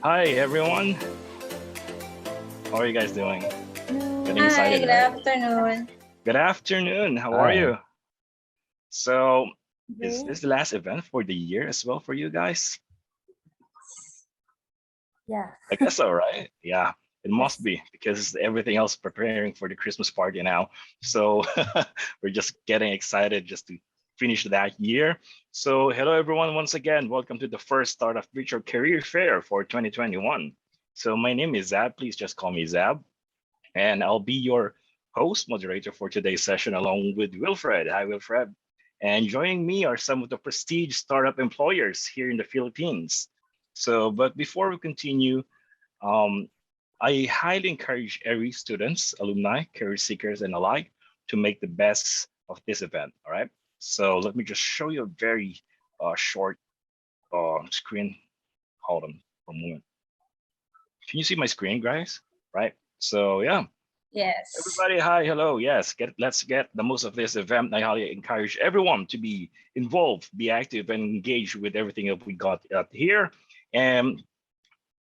Hi, everyone. How are you guys doing? Getting Hi, excited, good right? afternoon. Good afternoon. How are Hi. you? So, is Great. this the last event for the year as well for you guys? Yeah. I guess so, right? Yeah, it must Yes. be because everything else preparing for the Christmas party now. So, we're just getting excited just to finish that year. So, hello, everyone, once again. Welcome to the first Startup Virtual Career Fair for 2021. So, my name is Zab. Please just call me Zab. And I'll be your host moderator for today's session along with Wilfred. Hi, Wilfred. And joining me are some of the prestige startup employers here in the Philippines. So, but before we continue, um, I highly encourage every students, alumni, career seekers, and alike to make the best of this event. All right. So let me just show you a very short screen. Hold on for a moment. Can you see my screen, guys? Right. So yeah. Yes. Everybody, hi, hello. Yes, let's get the most of this event. I highly encourage everyone to be involved, be active, and engage with everything that we got here. And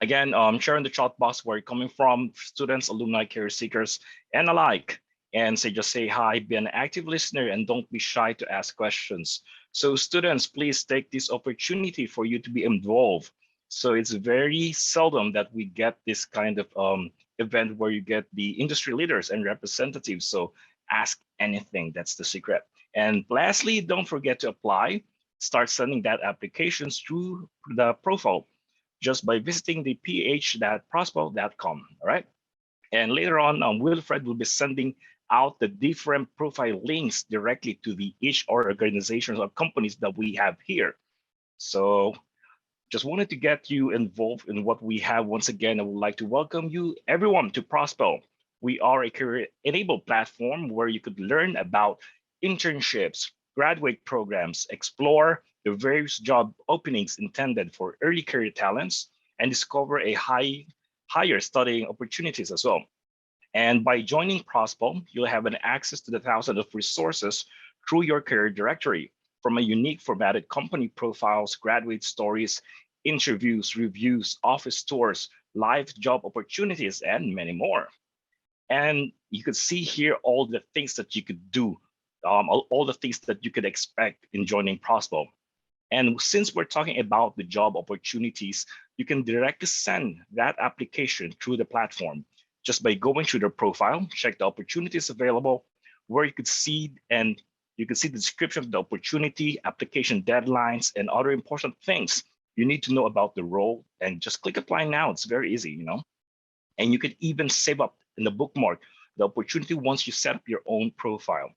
again, share in the chat box where you're coming from, students, alumni, career seekers, and alike. And just say hi, be an active listener, and don't be shy to ask questions. So students, please take this opportunity for you to be involved. So it's very seldom that we get this kind of event where you get the industry leaders and representatives. So ask anything, that's the secret. And lastly, don't forget to apply. Start sending that applications through the profile just by visiting the ph.prospo.com. All right. And later on, Wilfred will be sending out the different profile links directly to the each organizations or companies that we have here. So just wanted to get you involved in what we have. Once again, I would like to welcome you everyone to Prospo. We are a career enabled platform where you could learn about internships, graduate programs, explore the various job openings intended for early career talents, and discover a higher studying opportunities as well. And by joining Prospo, you'll have an access to the thousands of resources through your career directory, from a unique formatted company profiles, graduate stories, interviews, reviews, office tours, live job opportunities, and many more. And you could see here all the things that you could do, all the things that you could expect in joining Prospo. And since we're talking about the job opportunities, you can directly send that application through the platform just by going through their profile, check the opportunities available, where you could see and you can see the description of the opportunity, application deadlines, and other important things you need to know about the role. And just click apply now. It's very easy, And you could even save up in the bookmark the opportunity once you set up your own profile.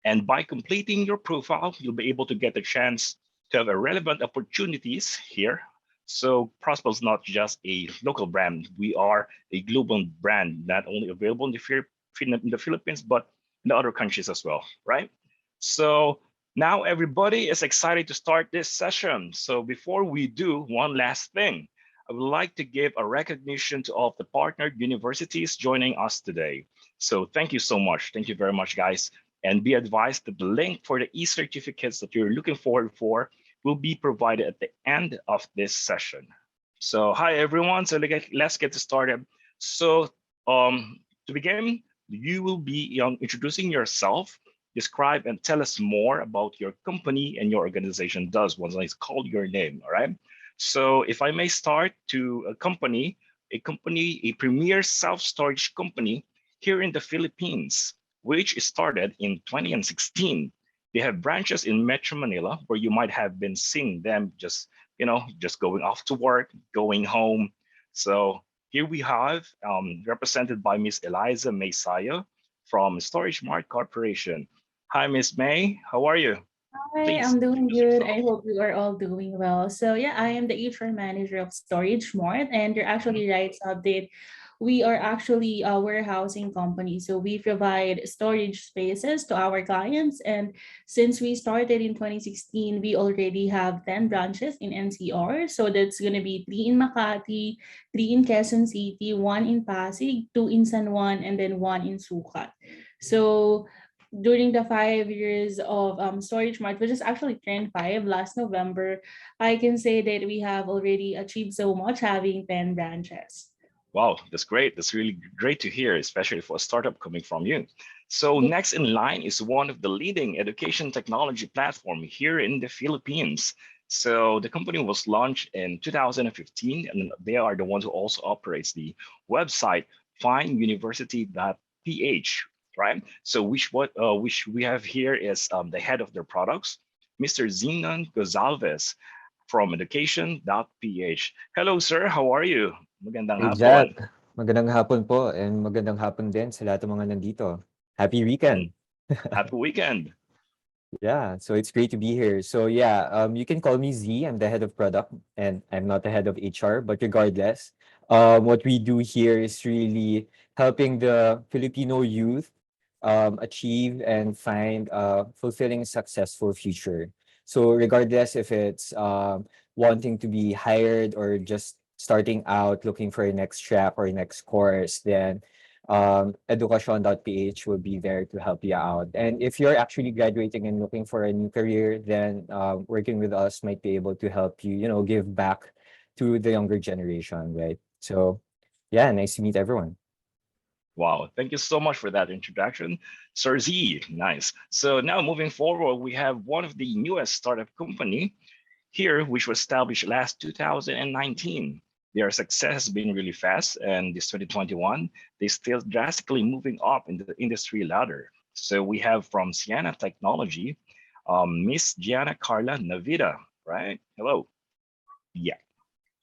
And by completing your profile, you'll be able to get a chance to have a relevant opportunities here. So Prosper is not just a local brand. We are a global brand, not only available in the Philippines, but in the other countries as well, right? So now everybody is excited to start this session. So before we do, one last thing. I would like to give a recognition to all of the partnered universities joining us today. So thank you so much. Thank you very much, guys. And be advised that the link for the e-certificates that you're looking forward for will be provided at the end of this session. So hi, everyone. So let's get started. So to begin, you will be introducing yourself, describe and tell us more about your company and your organization does once I call your name, all right? So if I may start to a premier self-storage company here in the Philippines, which started in 2016. They have branches in Metro Manila where you might have been seeing them just going off to work, going home. So here we have represented by Miss Eliza Messiah from StorageMart Corporation. Hi, Miss May. How are you? Hi, Please I'm doing introduce good. yourself. I hope you are all doing well. So yeah, I am the HR manager of Storage Mart, and you're Mhm. actually right, Update. We are actually a warehousing company. So we provide storage spaces to our clients. And since we started in 2016, we already have 10 branches in NCR. So that's gonna be three in Makati, three in Quezon City, one in Pasig, two in San Juan, and then one in Sucat. So during the 5 years of StorageMart, which is actually turned 5 last November, I can say that we have already achieved so much, having 10 branches. Wow, that's great. That's really great to hear, especially for a startup coming from you. So next in line is one of the leading education technology platform here in the Philippines. So the company was launched in 2015, and they are the ones who also operates the website finduniversity.ph, right? So which we have here is the head of their products, Mr. Zenon Gonzalez from education.ph. Hello, sir. How are you? Magandang Hey Jack, hapon. magandang hapon po and magandang hapon din sa lahat ng mga nandito. Happy And weekend. happy weekend. Yeah, so it's great to be here. So yeah, you can call me Z. I'm the head of product and I'm not the head of HR, but regardless, what we do here is really helping the Filipino youth achieve and find a fulfilling, successful future. So regardless if it's wanting to be hired or just starting out looking for a next track or next course, then education.ph will be there to help you out. And if you're actually graduating and looking for a new career, then working with us might be able to help you, give back to the younger generation, right? So yeah, nice to meet everyone. Wow, thank you so much for that introduction, Sir Z. Nice. So now moving forward, we have one of the newest startup company here, which was established last 2019. Their success has been really fast, and this 2021, they still drastically moving up in the industry ladder. So we have from Sienna Technology, Miss Gianna Carla Navida, right? Hello. Yeah,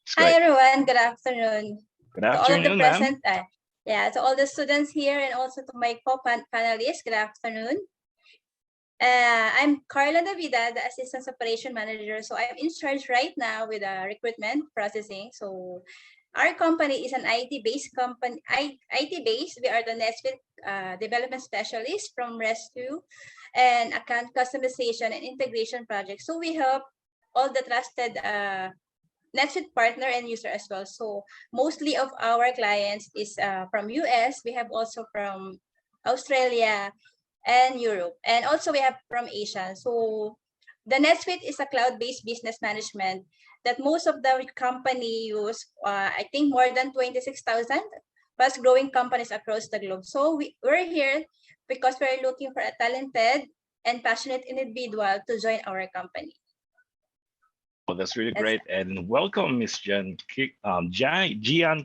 it's Hi, great. everyone. Good afternoon Good to all of the afternoon, ma'am. present. Yeah, to all the students here and also to my co-panelists. Good afternoon. I'm Carla Davida, the Assistant Operation Manager. So I'm in charge right now with recruitment processing. So our company is an IT-based company. IT-based. We are the NetSuite development specialist from Rescue and account customization and integration projects. So we help all the trusted NetSuite partner and user as well. So mostly of our clients is from US. We have also from Australia and Europe. And also we have from Asia. So the NetSuite is a cloud-based business management that most of the company use, I think more than 26,000 fast growing companies across the globe. So we're here because we're looking for a talented and passionate individual to join our company. Well, that's really great. And welcome, Miss Gian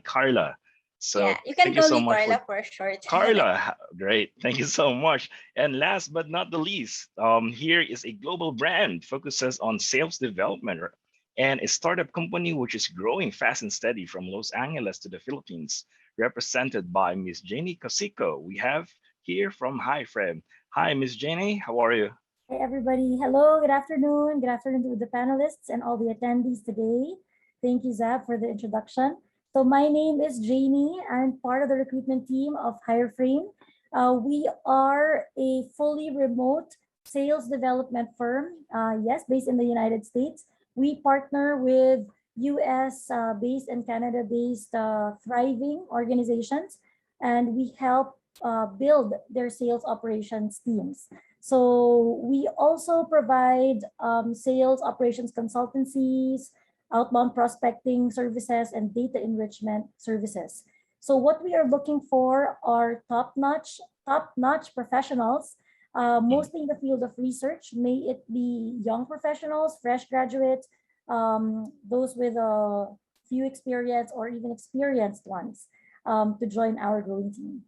Carla. So Yeah, you can thank you call so me much Carla for for short. Carla. Great. Thank you so much. And last but not the least, here is a global brand focuses on sales development and a startup company which is growing fast and steady from Los Angeles to the Philippines, represented by Miss Janie Cosico. We have here from Hi Frame. Hi, Miss Janie. How are you? Hey everybody, hello, good afternoon. Good afternoon to the panelists and all the attendees today. Thank you, Zab, for the introduction. So my name is Jamie. I'm part of the recruitment team of HireFrame. We are a fully remote sales development firm, yes, based in the United States. We partner with US based and Canada based thriving organizations, and we help build their sales operations teams. So we also provide sales operations consultancies, outbound prospecting services, and data enrichment services. So what we are looking for are top-notch professionals, mostly in the field of research. May it be young professionals, fresh graduates, those with a few experience or even experienced ones to join our growing team.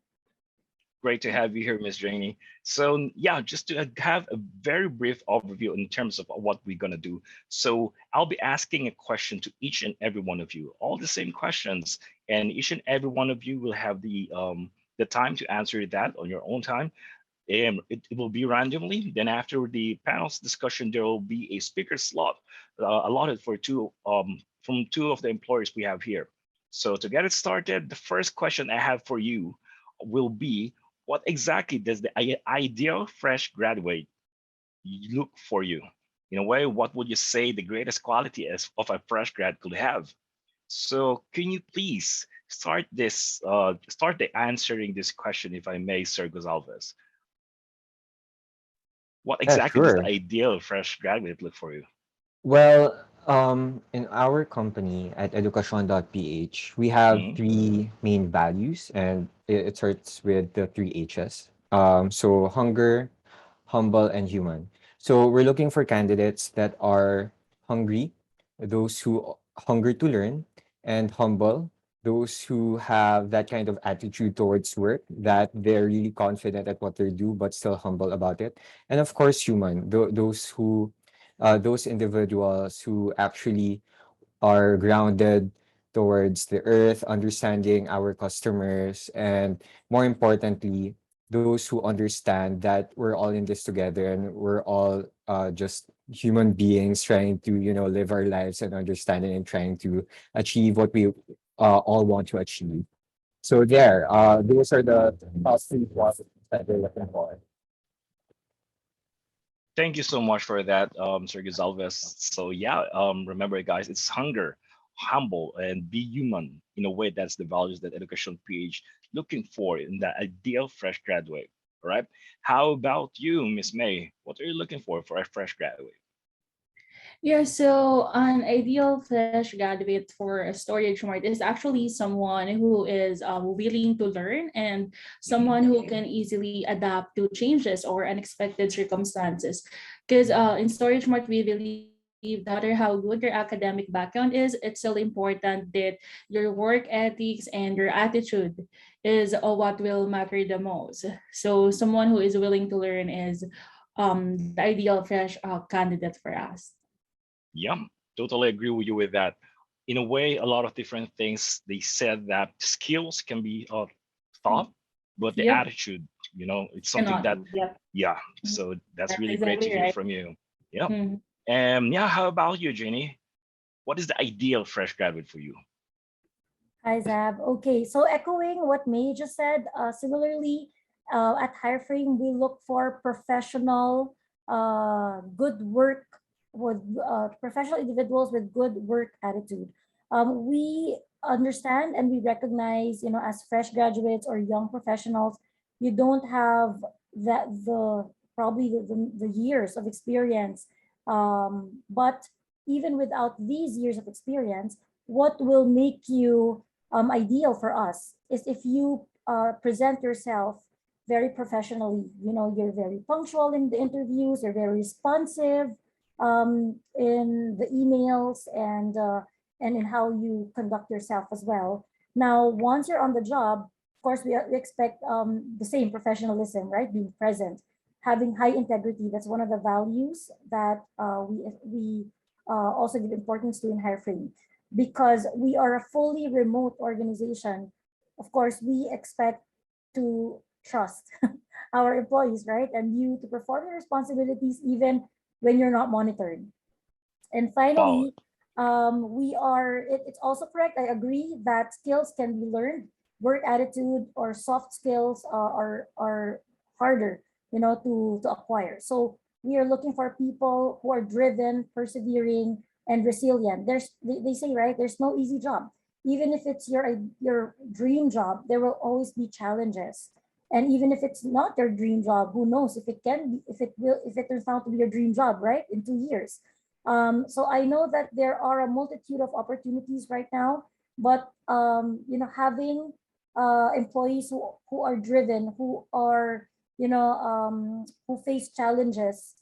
Great to have you here, Ms. Janie. So yeah, just to have a very brief overview in terms of what we're gonna do. So I'll be asking a question to each and every one of you, all the same questions, and each and every one of you will have the time to answer that on your own time. It will be randomly. Then after the panel's discussion, there will be a speaker slot allotted for from two of the employers we have here. So to get it started, the first question I have for you will be, what exactly does the ideal fresh graduate look for you? In a way, what would you say the greatest quality of a fresh grad could have? So can you please start the answering this question, if I may, Sir Gonzalez? What Yeah, exactly does the sure. ideal fresh graduate look for you? Well, in our company at education.ph, we have Mhm. three main values, and it starts with the three H's. So hunger, humble, and human. So we're looking for candidates that are hungry, those who hunger to learn, and humble, those who have that kind of attitude towards work, that they're really confident at what they do, but still humble about it. And of course, human, those individuals who actually are grounded towards the earth, understanding our customers, and more importantly, those who understand that we're all in this together and we're all just human beings trying to, live our lives and understanding and trying to achieve what we all want to achieve. So there, those are the top three qualities that we're looking for. Thank you so much for that, Sir Gonzalez. So yeah, remember guys, it's hunger, humble, and be human. In a way, that's the values that Education PH looking for in the ideal fresh graduate. All right. How about you, Miss May? What are you looking for a fresh graduate? Yeah, so an ideal fresh graduate for a storage mart is actually someone who is willing to learn and Mhm. someone who can easily adapt to changes or unexpected circumstances. Because in storage mart, we believe no matter how good your academic background is, it's still important that your work ethics and your attitude is what will matter the most. So someone who is willing to learn is the ideal fresh candidate for us. Yeah, totally agree with you with that. In a way, a lot of different things they said that skills can be taught, but the Yep, attitude, it's something cannot. that, Yep, yeah. So that's that's really great to exactly hear right. from you. Yeah. Mhm. And yeah, how about you, Jenny? What is the ideal fresh graduate for you? Hi, Zab. Okay, so echoing what May just said, similarly, at Hireframe, we look for professional, good work with professional individuals with good work attitude. We understand and we recognize, as fresh graduates or young professionals, you don't have that the probably the years of experience. But even without these years of experience, what will make you ideal for us is if you present yourself very professionally. You're very punctual in the interviews, you're very responsive in the emails, and in how you conduct yourself as well. Now, once you're on the job, of course, we expect the same professionalism, right? Being present, having high integrity. That's one of the values that we also give importance to in Hireframe, because we are a fully remote organization. Of course, we expect to trust our employees, right? And you to perform your responsibilities even when you're not monitored. And Wow. finally, it's also correct. I agree that skills can be learned. Work attitude or soft skills are harder, to acquire. So we are looking for people who are driven, persevering, and resilient. They say, right, there's no easy job. Even if it's your dream job, there will always be challenges. And even if it's not your dream job, who knows if it can be, if it turns out to be your dream job, right, in 2 years. So I know that there are a multitude of opportunities right now, but having employees who are driven, who face challenges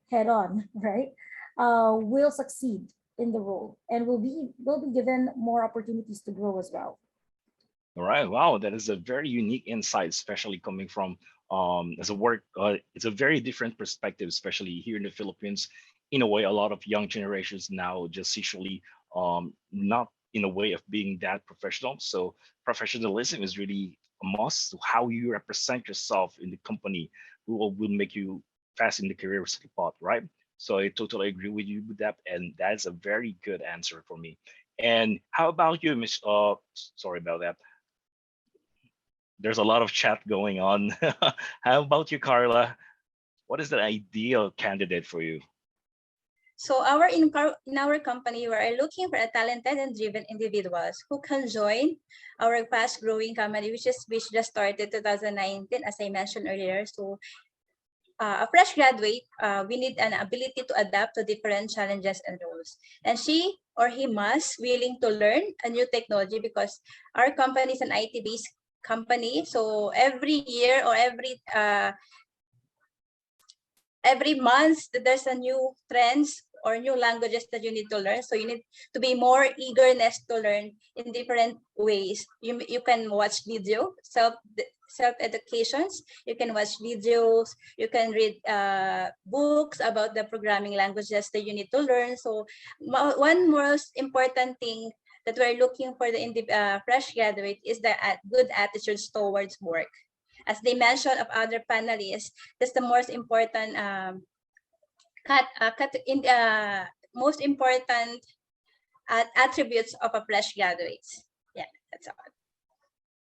head on, right, will succeed in the role and will be given more opportunities to grow as well. All right. Wow, that is a very unique insight, especially coming from as a work. It's a very different perspective, especially here in the Philippines. In a way, a lot of young generations now just usually not in a way of being that professional. So professionalism is really a must. So how you represent yourself in the company will make you fast in the career spot, right? So I totally agree with you with that, and that's a very good answer for me. And how about you, Miss? Sorry about that, there's a lot of chat going on. How about you, Carla? What is the ideal candidate for you? So in our company, we are looking for a talented and driven individuals who can join our fast-growing company, which just started 2019, as I mentioned earlier. So a fresh graduate, we need an ability to adapt to different challenges and roles. And she or he must willing to learn a new technology, because our company is an IT-based company. So every year or every month there's a new trends or new languages that you need to learn. So you need to be more eagerness to learn in different ways. You can watch video, self-educations, you can watch videos, you can read books about the programming languages that you need to learn. So one most important thing that we're looking for the fresh graduate is the good attitudes towards work. As they mentioned of other panelists, that's the most important most important attributes of a fresh graduate. Yeah, that's all.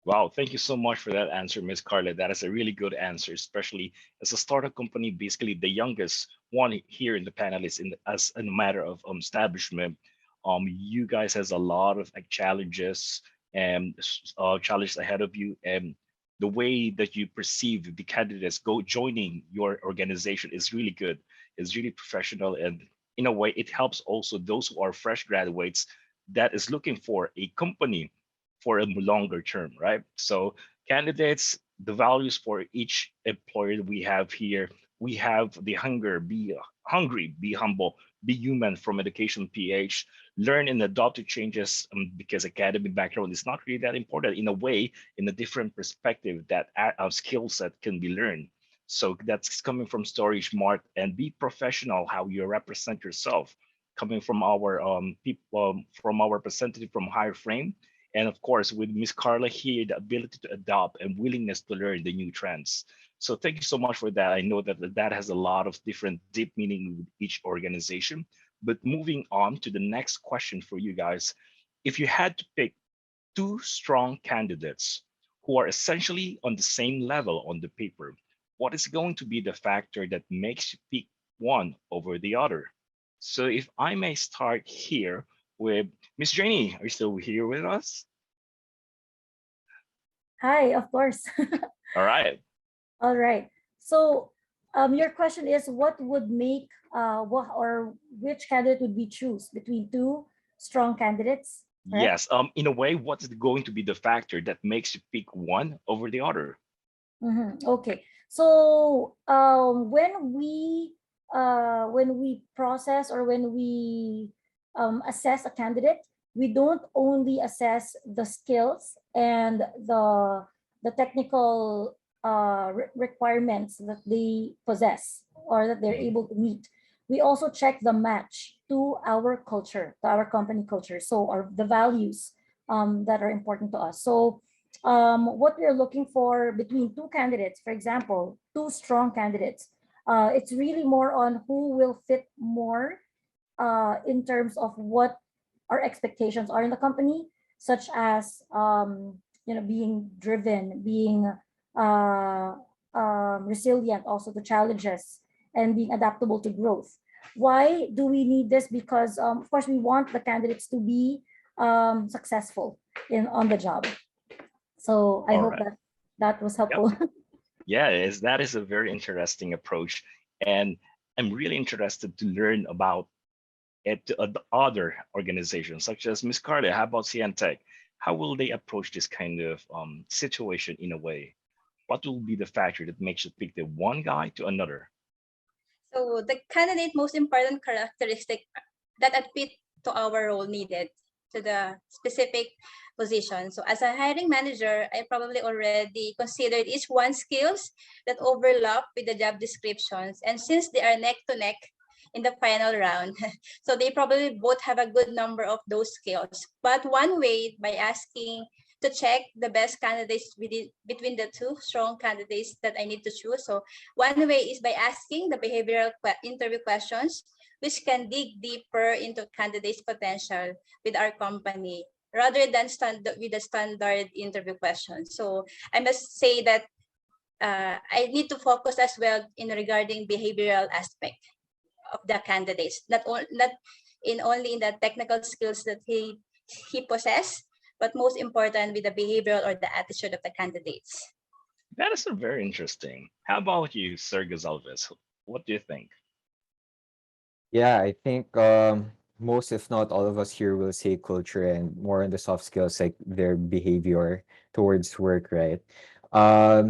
Wow, thank you so much for that answer, Ms. Carla. That is a really good answer, especially as a startup company, basically the youngest one here in the panelists as a matter of establishment. You guys has a lot of challenges and challenges ahead of you, and the way that you perceive the candidates joining your organization is really good. It's really professional, and in a way, it helps also those who are fresh graduates that is looking for a company for a longer term, right? So candidates, the values for each employer we have here, we have the hunger, be hungry, be humble, be human from education PH, learn and adopt to changes, because academic background is not really that important in a way, in a different perspective that skill set can be learned. So that's coming from STORAGEMART, and be professional how you represent yourself, coming from our people, from our representative from Higher Frame. And of course, with Miss Carla here, the ability to adopt and willingness to learn the new trends. So thank you so much for that. I know that that has a lot of different deep meaning with each organization. But moving on to the next question for you guys, if you had to pick two strong candidates who are essentially on the same level on the paper, what is going to be the factor that makes you pick one over the other? So if I may start here with Miss Janie, are you still here with us? Hi, of course. All right. All right. So your question is what would make what or which candidate would we choose between two strong candidates? Correct? Yes. In a way, what is going to be the factor that makes you pick one over the other? Okay. So when we process or when we assess a candidate, we don't only assess the skills and the technical requirements that they possess or that they're able to meet. We also check the match to our culture, to our company culture. So, or the values that are important to us. So, what we're looking for between two candidates, for example, two strong candidates, it's really more on who will fit more in terms of what our expectations are in the company, such as being driven, being resilient also to challenges, and being adaptable to growth. Why do we need this? Because of course we want the candidates to be successful on the job. So I hope that was helpful. Yep. Yeah, that is a very interesting approach, and I'm really interested to learn about it to other organizations such as Ms. Carla. How about CNTech? How will they approach this kind of situation in a way? What will be the factor that makes you pick the one guy to another? So the candidate most important characteristic that fit to our role needed to the specific position. So as a hiring manager, I probably already considered each one's skills that overlap with the job descriptions. And since they are neck to neck in the final round, so they probably both have a good number of those skills. But one way by asking to check the best candidates between the two strong candidates that I need to choose. So one way is by asking the behavioral interview questions, which can dig deeper into candidates' potential with our company rather than with the standard interview questions. So I must say that I need to focus as well in regarding behavioral aspect of the candidates, not only in the technical skills that he possesses, but most important with the behavioral or the attitude of the candidates. That is very interesting. How about you, Sir Gonzalez? What do you think? Yeah, I think most, if not all of us here will say culture and more on the soft skills like their behavior towards work, right?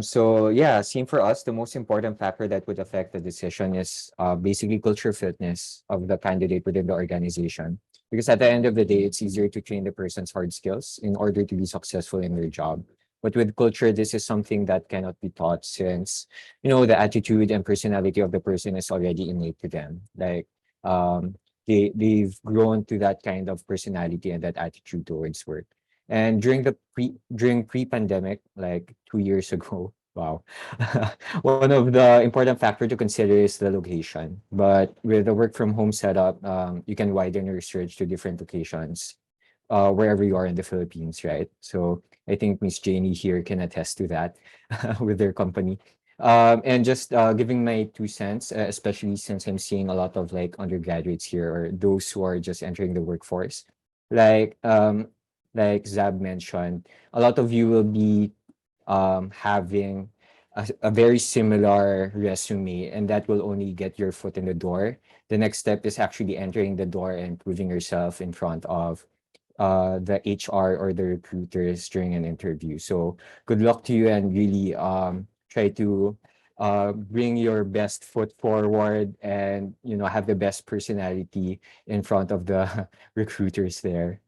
So yeah, same for us. The most important factor that would affect the decision is basically culture fitness of the candidate within the organization. Because at the end of the day, it's easier to train the person's hard skills in order to be successful in their job. But with culture, this is something that cannot be taught since, the attitude and personality of the person is already innate to them. Like um, they've grown to that kind of personality and that attitude towards work. And during pre-pandemic, like 2 years ago, wow, one of the important factor to consider is the location. But with the work from home setup, you can widen your search to different locations, wherever you are in the Philippines, right? So I think Miss Janie here can attest to that with their company. And just giving my 2 cents, especially since I'm seeing a lot of like undergraduates here or those who are just entering the workforce. Like like Zab mentioned, a lot of you will be having a very similar resume, and that will only get your foot in the door. The next step is actually entering the door and proving yourself in front of the HR or the recruiters during an interview. So good luck to you and really try to bring your best foot forward and have the best personality in front of the recruiters there.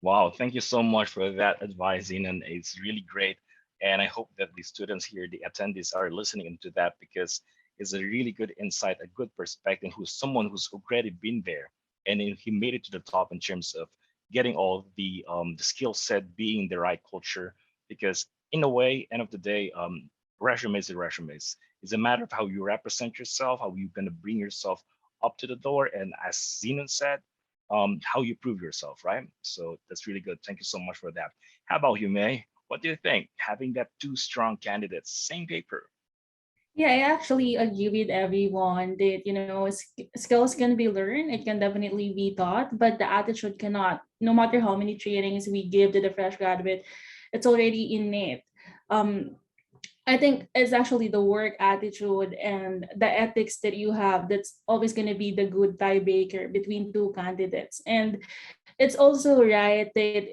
Wow, thank you so much for that advice, and it's really great. And I hope that the students here, the attendees, are listening into that because it's a really good insight, a good perspective. Who's someone who's already been there, and then he made it to the top in terms of getting all the skill set, being the right culture. Because in a way, end of the day, resumes are resumes. It's a matter of how you represent yourself, how you're gonna bring yourself up to the door, and as Zenon said, how you prove yourself, right? So that's really good. Thank you so much for that. How about you, May? What do you think? Having that two strong candidates, same paper. Yeah, I actually agree with everyone that, skills can be learned, it can definitely be taught, but the attitude cannot. No matter how many trainings we give to the fresh graduate, it's already innate. Um, I think it's actually the work attitude and the ethics that you have that's always going to be the good tiebreaker between two candidates. And it's also right that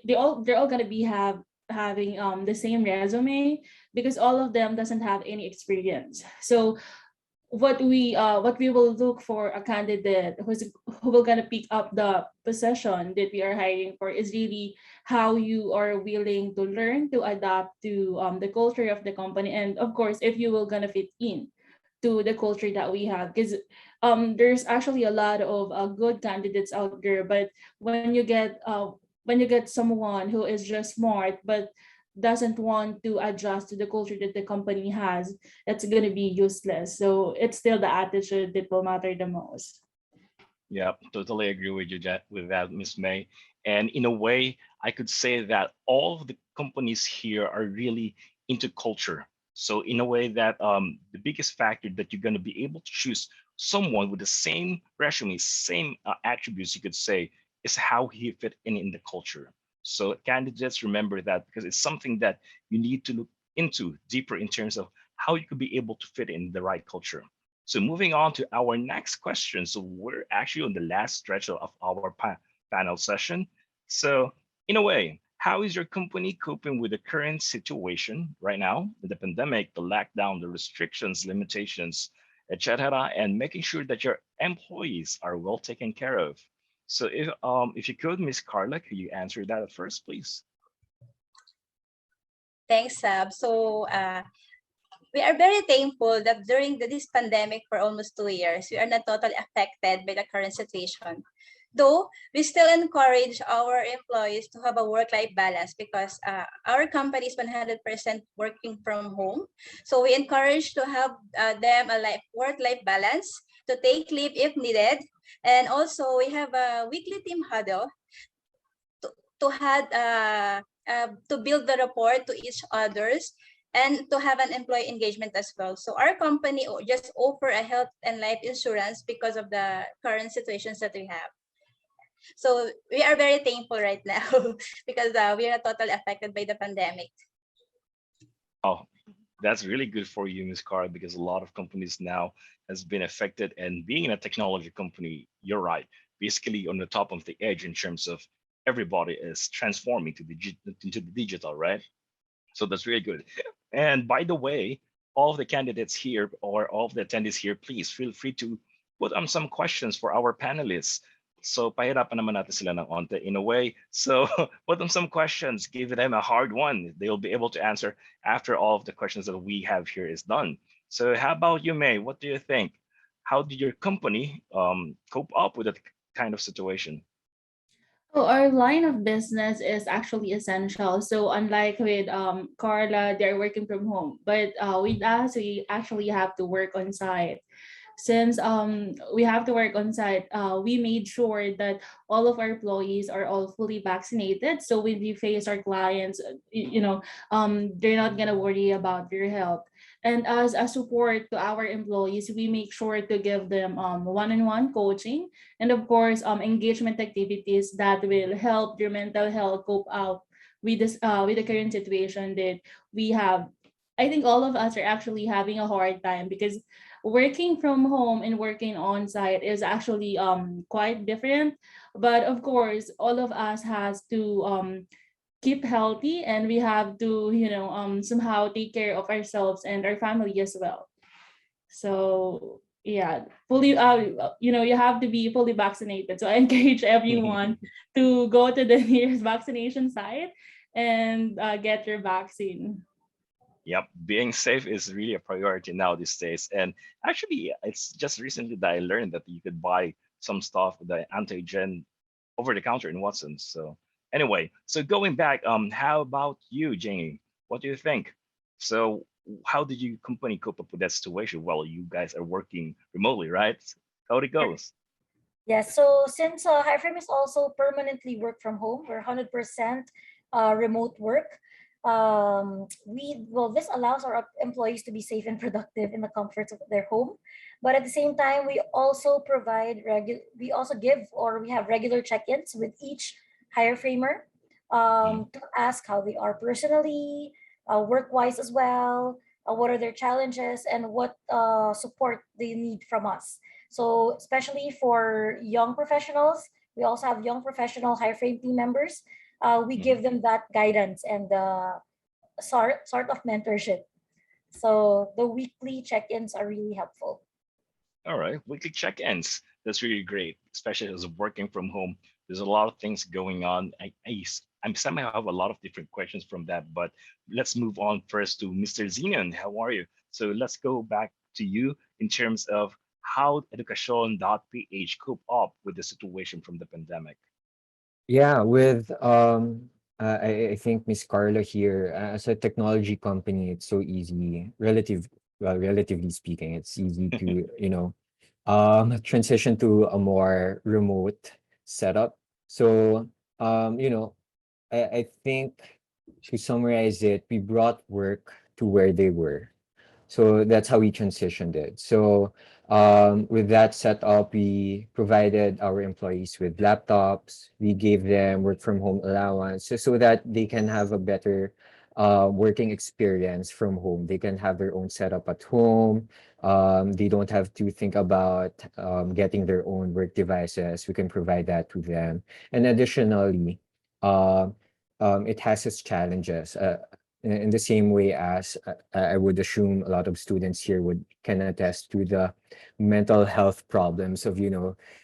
they're all going to be having the same resume because all of them doesn't have any experience. So what we will look for a candidate who will gonna pick up the position that we are hiring for is really how you are willing to learn to adapt to the culture of the company, and of course if you will gonna fit in to the culture that we have, because there's actually a lot of good candidates out there, but when you get someone who is just smart but doesn't want to adjust to the culture that the company has, it's going to be useless. So it's still the attitude that will matter the most. Yeah, totally agree with you with that, Miss May. And in a way, I could say that all of the companies here are really into culture. So in a way that the biggest factor that you're going to be able to choose someone with the same resume, same attributes, you could say, is how he fit in the culture. So candidates remember that because it's something that you need to look into deeper in terms of how you could be able to fit in the right culture. So moving on to our next question. So we're actually on the last stretch of our panel session. So in a way, how is your company coping with the current situation right now, the pandemic, the lockdown, the restrictions, limitations, etc., and making sure that your employees are well taken care of? So if you could, Miss Carla, could you answer that at first, please? Thanks, Sab. So we are very thankful that during this pandemic for almost 2 years, we are not totally affected by the current situation. Though we still encourage our employees to have a work-life balance because our company is 100% working from home. So we encourage to have them a work-life balance, to take leave if needed. And also we have a weekly team huddle to have to build the rapport to each others and to have an employee engagement as well. So our company just offer a health and life insurance because of the current situations that we have. So we are very thankful right now because we are totally affected by the pandemic. Wow, that's really good for you, Ms. Carl, because a lot of companies now has been affected. And being in a technology company, you're right, basically on the top of the edge in terms of everybody is transforming to into the digital, right? So that's really good. And by the way, all of the candidates here or all of the attendees here, please feel free to put on some questions for our panelists. So pahirapan naman natin sila ng onte in a way. So put them some questions, give them a hard one. They'll be able to answer after all of the questions that we have here is done. So how about you, May? What do you think? How did your company cope up with that kind of situation? So our line of business is actually essential. So unlike with Carla, they're working from home. But with us, we actually have to work on site. Since we have to work on site, we made sure that all of our employees are all fully vaccinated. So when we face our clients, they're not gonna worry about their health. And as a support to our employees, we make sure to give them one-on-one coaching, and of course engagement activities that will help their mental health cope out with the current situation that we have. I think all of us are actually having a hard time because working from home and working on site is actually quite different. But of course all of us has to keep healthy, and we have to somehow take care of ourselves and our family as well. So yeah, fully you have to be fully vaccinated. So I encourage everyone to go to the nearest vaccination site and get your vaccine. Yep, being safe is really a priority now these days. And actually, it's just recently that I learned that you could buy some stuff, the antigen, over the counter in Watson's. So anyway, so going back, how about you, Jamie? What do you think? So how did your company cope up with that situation? Well, you guys are working remotely, right? How it goes? Yes, so since Hireframe is also permanently work from home, we're 100% remote work. This allows our employees to be safe and productive in the comforts of their home. But at the same time, we also we also give, or we have regular check-ins with each Hireframer to ask how they are personally, work-wise as well, what are their challenges, and what support they need from us. So especially for young professionals, we also have young professional Hireframe team members. We give them that guidance and sort of mentorship. So the weekly check-ins are really helpful. All right, weekly check-ins. That's really great, especially as working from home. There's a lot of things going on. I'm somehow have a lot of different questions from that, but let's move on first to Mr. Zenon. How are you? So let's go back to you in terms of how educacion.ph cope up with the situation from the pandemic. Yeah, with I think Miss Carla here, as a technology company, it's so easy, relatively speaking, it's easy to, transition to a more remote setup. So, I think to summarize it, we brought work to where they were. So that's how we transitioned it. So with that setup, we provided our employees with laptops. We gave them work from home allowance so that they can have a better working experience from home. They can have their own setup at home. They don't have to think about getting their own work devices. We can provide that to them. And additionally, uh, it has its challenges. In the same way as I would assume a lot of students here would can attest to the mental health problems of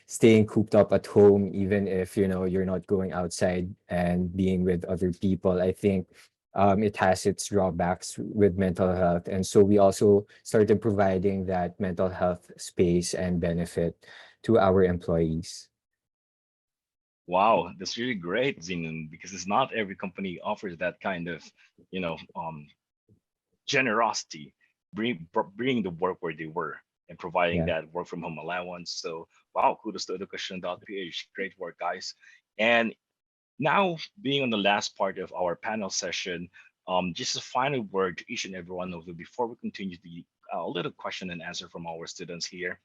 staying cooped up at home, even if you're not going outside and being with other people. I think it has its drawbacks with mental health, and so we also started providing that mental health space and benefit to our employees. Wow, that's really great, Zenon, because it's not every company offers that kind of, you know, um, generosity, bringing the work where they were and providing Yeah. that work from home allowance. So, wow, kudos to education.ph. Great work, guys. And now, being on the last part of our panel session, just a final word to each and every one of you before we continue the little question and answer from our students here.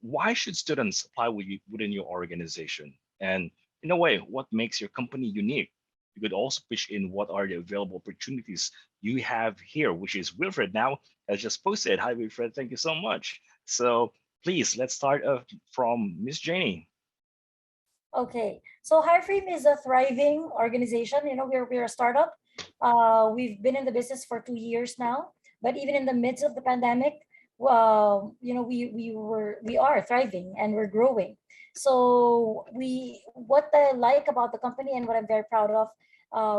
Why should students apply within your organization? And in a way, what makes your company unique? you could also pitch in what are the available opportunities you have here, which is Wilfred now has just posted. Hi, Wilfred. Thank you so much. So please, let's start from Miss Janie. Okay, so HireFrame is a thriving organization. You know, we're a startup. We've been in the business for 2 years now, but even in the midst of the pandemic, you know, we are thriving and we're growing. So what I like about the company and what I'm very proud of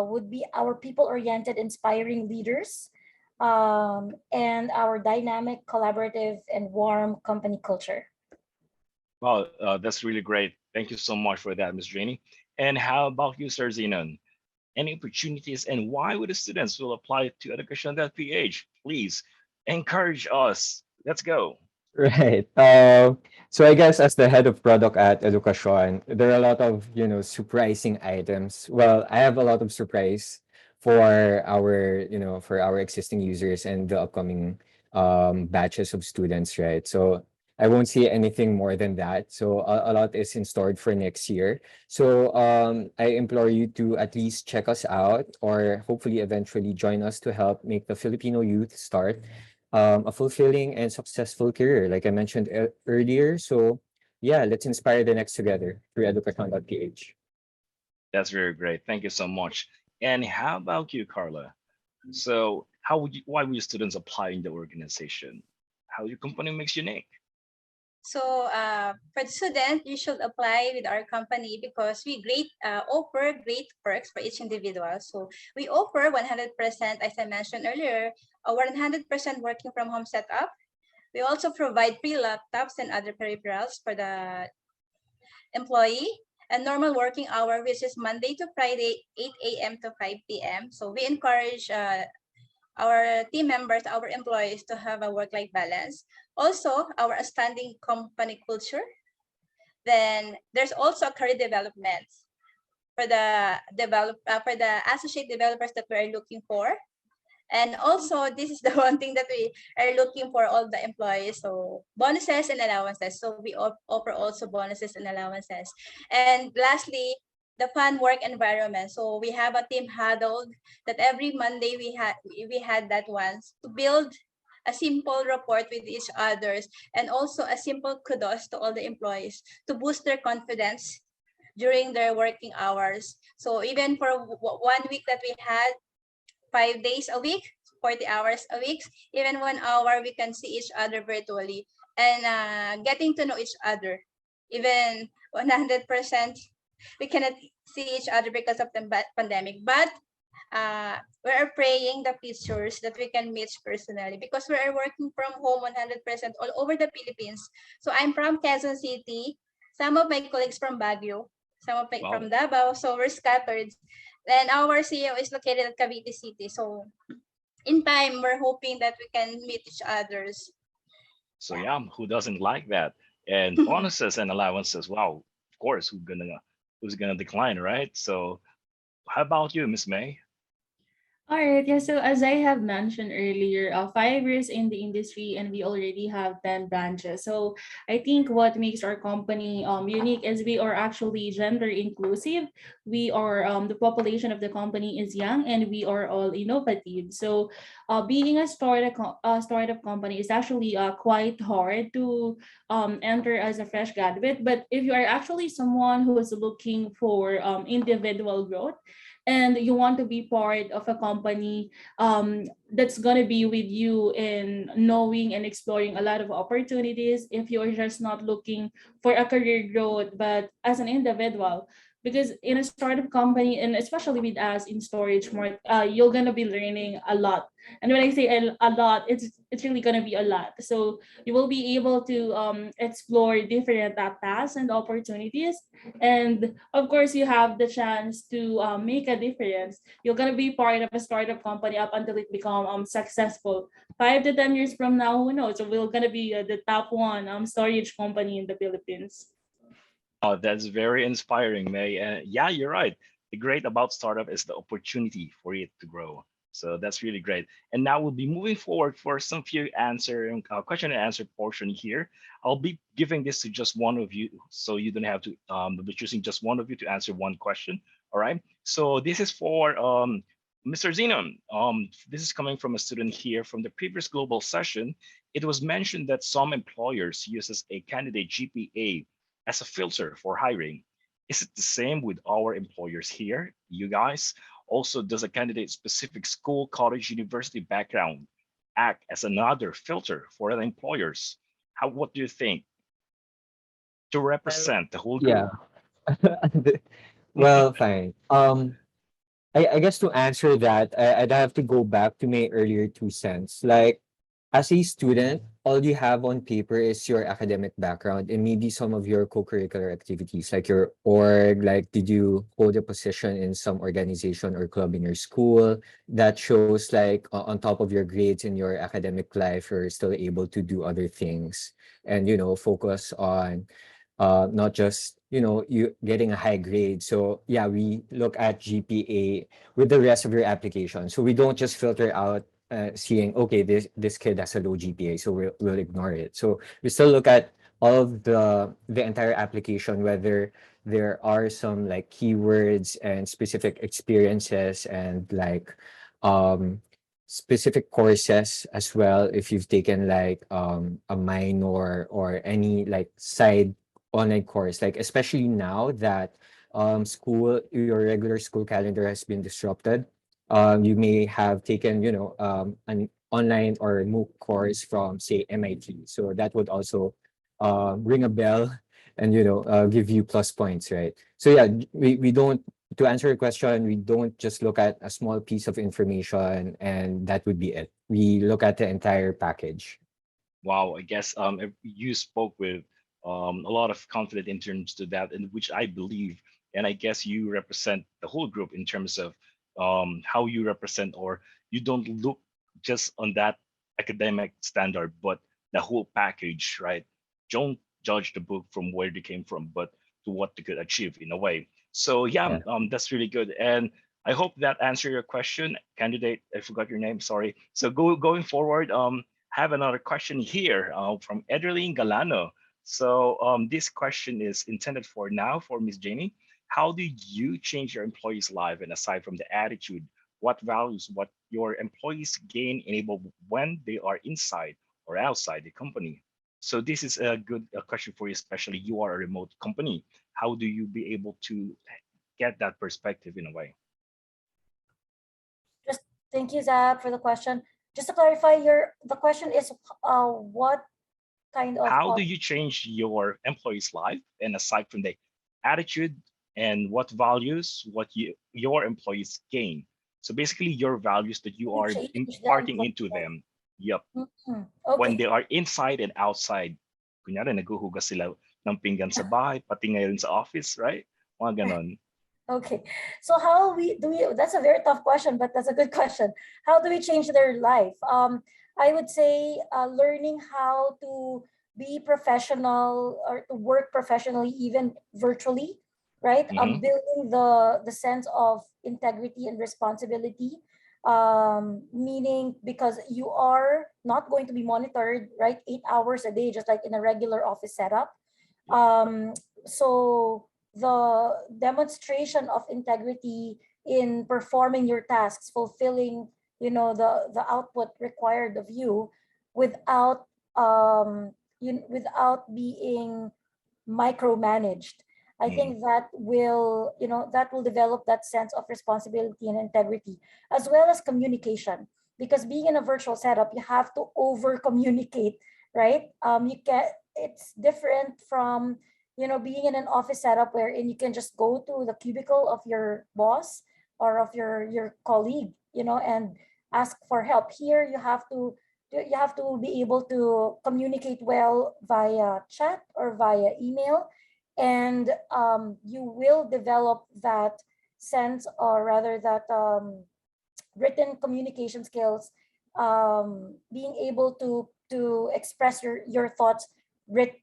would be our people-oriented, inspiring leaders, and our dynamic, collaborative, and warm company culture. Wow, that's really great. Thank you so much for that, Ms. Janie. And how about you, Sir Zenon? Any opportunities and why would the students will apply to education.ph? Please encourage us. Let's go. Right. So I guess as the head of product at Educacion, there are a lot of, surprising items. Well, I have a lot of surprise for our existing users and the upcoming batches of students, right? So I won't see anything more than that. So a lot is in store for next year. So I implore you to at least check us out or hopefully eventually join us to help make the Filipino youth start a fulfilling and successful career, like I mentioned earlier. So, yeah, let's inspire the next together through education.ph. That's very great. Thank you so much. And how about you, Carla? So why would your students apply in the organization? How your company makes unique? So for the student, you should apply with our company because we offer great perks for each individual. So we offer 100%, as I mentioned earlier, a 100% working from home setup. We also provide free laptops and other peripherals for the employee, and normal working hour, which is Monday to Friday, 8 a.m. to 5 p.m. So we encourage our team members, our employees to have a work-life balance. Also, our outstanding company culture. Then there's also a career development for the associate developers that we are looking for. And also, this is the one thing that we are looking for all the employees. So bonuses and allowances. So we offer also bonuses and allowances. And lastly, the fun work environment. So we have a team huddle that every Monday we had that once to build a simple report with each others, and also a simple kudos to all the employees to boost their confidence during their working hours. So even for 1 week that we had 5 days a week, 40 hours a week, even 1 hour, we can see each other virtually and getting to know each other. Even 100%, we cannot see each other because of the pandemic. But we are praying the future that we can meet personally because we are working from home 100% all over the Philippines. So I'm from Quezon City. Some of my colleagues from Baguio, some of my from Davao. So we're scattered. And our CEO is located at Cavite City. So in time, we're hoping that we can meet each others. So yeah, who doesn't like that? And bonuses and allowances. Wow, of course, who's gonna decline, right? So how about you, Miss May? All right, yeah. So as I have mentioned earlier, 5 years in the industry, and we already have 10 branches. So I think what makes our company unique is we are actually gender inclusive. We are the population of the company is young, and we are all innovative. So, being a startup company is actually quite hard to enter as a fresh graduate. But if you are actually someone who is looking for individual growth, and you want to be part of a company that's going to be with you in knowing and exploring a lot of opportunities, if you're just not looking for a career growth but as an individual, because in a startup company, and especially with us in StorageMart, you're going to be learning a lot. And when I say a lot, it's really going to be a lot. So you will be able to explore different paths and opportunities, and of course you have the chance to make a difference. You're going to be part of a startup company up until it become successful. 5 to 10 years from now, who knows, so we're going to be the top one storage company in the Philippines. Oh, that's very inspiring, May. Yeah, you're right. The great about startup is the opportunity for it to grow. So that's really great. And now we'll be moving forward for some few question and answer portion here. I'll be giving this to just one of you, so you don't have to be choosing just one of you to answer one question. All right. So this is for Mr. Zenon. This is coming from a student here from the previous global session. It was mentioned that some employers uses a candidate GPA as a filter for hiring. Is it the same with our employers here, you guys? Also, does a candidate specific school, college, university background act as another filter for the employers? What do you think to Well, represent the whole group? yeah. Well, fine. I guess to answer that, I'd have to go back to my earlier 2 cents. Like, as a student, all you have on paper is your academic background and maybe some of your co-curricular activities, like your org, like did you hold a position in some organization or club in your school that shows like on top of your grades in your academic life, you're still able to do other things and, focus on not just you getting a high grade. So yeah, we look at GPA with the rest of your application, so we don't just filter out seeing, okay, this kid has a low GPA, so we'll ignore it. So we still look at all of the entire application, whether there are some like keywords and specific experiences and like specific courses as well, if you've taken like a minor or any like side online course, like especially now that your regular school calendar has been disrupted. You may have taken, an online or MOOC course from, say, MIT. So that would also ring a bell and, give you plus points, right? So yeah, we don't, to answer your question, we don't just look at a small piece of information and that would be it. We look at the entire package. Wow, I guess you spoke with a lot of confidence in terms to that, in which I believe, and I guess you represent the whole group in terms of how you represent, or you don't look just on that academic standard, but the whole package, right? Don't judge the book from where they came from, but to what they could achieve in a way. So yeah, Yeah. that's really good, and I hope that answered your question, candidate. I forgot your name. Sorry. So going forward, have another question here from Ederline Galano. So this question is intended for now for Miss Janie. How do you change your employees' life? And aside from the attitude, what values, what your employees gain enable when they are inside or outside the company? So this is a good question for you, especially you are a remote company. How do you be able to get that perspective in a way? Just thank you, Zab, for the question. Just to clarify, the question is what kind of How do you change your employees' life? And aside from the attitude and what values, your employees gain. So basically your values that you you are change the imparting into employee? them. Yep. Mhm. When Okay. they are inside and outside. Kunyari, naghuhugas sila ng pinggan sa bahay, pati ngayon sa office, right? Mga ganon. Okay. So how that's a very tough question, but that's a good question. How do we change their life? I would say learning how to be professional or to work professionally, even virtually, right? Mhm. Building the sense of integrity and responsibility. Meaning because you are not going to be monitored, right? 8 hours a day, just like in a regular office setup. Um, so the demonstration of integrity in performing your tasks, fulfilling, the output required of you without without being micromanaged. I Mhm. think that will develop that sense of responsibility and integrity, as well as communication. Because being in a virtual setup, you have to over communicate, right? It's different from being in an office setup wherein you can just go to the cubicle of your boss or of your colleague, and ask for help. Here you have to be able to communicate well via chat or via email, and you will develop that sense, or rather that written communication skills, being able to express your thoughts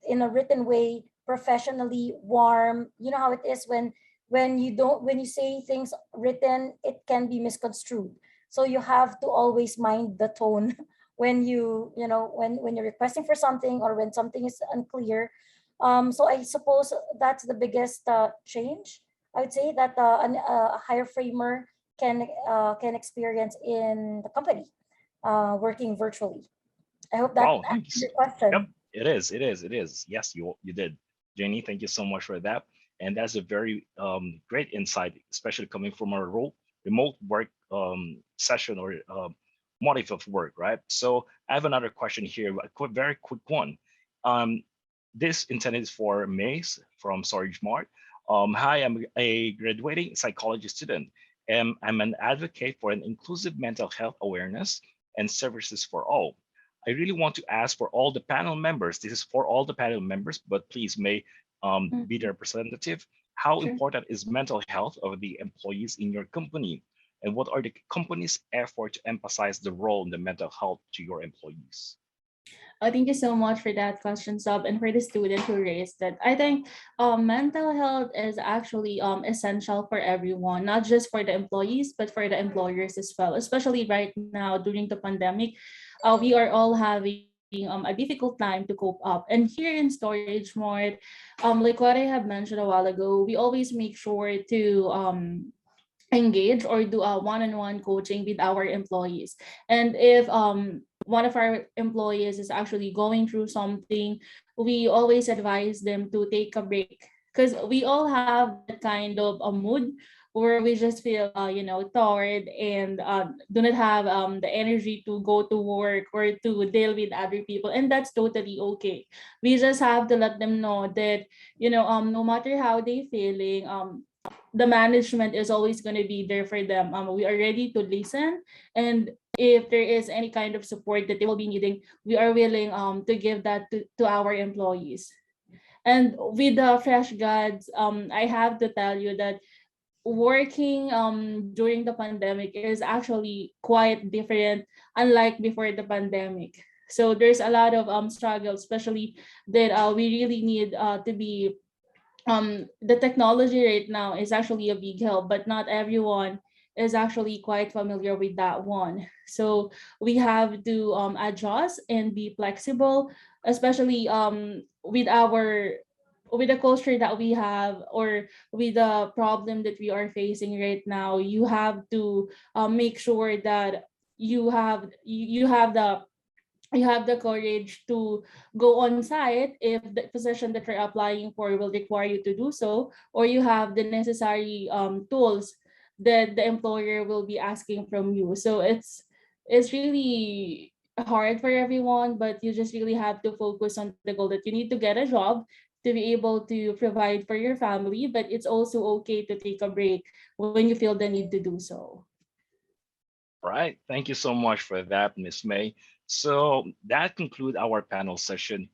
in a written way, professionally, warm. You know how it is when you say things written, it can be misconstrued. So you have to always mind the tone when you're requesting for something, or when something is unclear. So I suppose that's the biggest change. I would say that a higher framer can experience in the company working virtually. I hope that Wow, thank you. answers your Yep, question. it is. It is. It is. Yes, you did, Jenny. Thank you so much for that. And that's a very great insight, especially coming from a remote work session or motive of work, right? So I have another question here, a quick, very quick one. Um, this intended is for Mace from StorageMart. Hi, I'm a graduating psychology student, and I'm an advocate for an inclusive mental health awareness and services for all. I really want to ask for all the panel members. This is for all the panel members, but please may be the Mhm. representative. How Sure. important is mental health of the employees in your company? And what are the company's effort to emphasize the role in the mental health to your employees? Thank you so much for that question, Sub, and for the student who raised that. I think mental health is actually essential for everyone, not just for the employees, but for the employers as well. Especially right now during the pandemic, we are all having a difficult time to cope up. And here in Storage Mart, like what I have mentioned a while ago, we always make sure to engage or do a one-on-one coaching with our employees. And if one of our employees is actually going through something, we always advise them to take a break, because we all have that kind of a mood where we just feel tired and do not have the energy to go to work or to deal with other people, and that's totally okay. We just have to let them know that no matter how they feeling, the management is always going to be there for them. We are ready to listen, and if there is any kind of support that they will be needing, we are willing to give that to our employees. And with the fresh grads, I have to tell you that working during the pandemic is actually quite different, unlike before the pandemic. So there's a lot of struggle, especially that we really need to be the technology right now is actually a big help, but not everyone is actually quite familiar with that one. So we have to adjust and be flexible, especially with the culture that we have, or with the problem that we are facing right now. You have to make sure that you have the courage to go on site if the position that you're applying for will require you to do so, or you have the necessary tools that the employer will be asking from you. So it's really hard for everyone, but you just really have to focus on the goal that you need to get a job to be able to provide for your family, but it's also okay to take a break when you feel the need to do so. Right. Thank you so much for that, Miss May. So that concludes our panel session.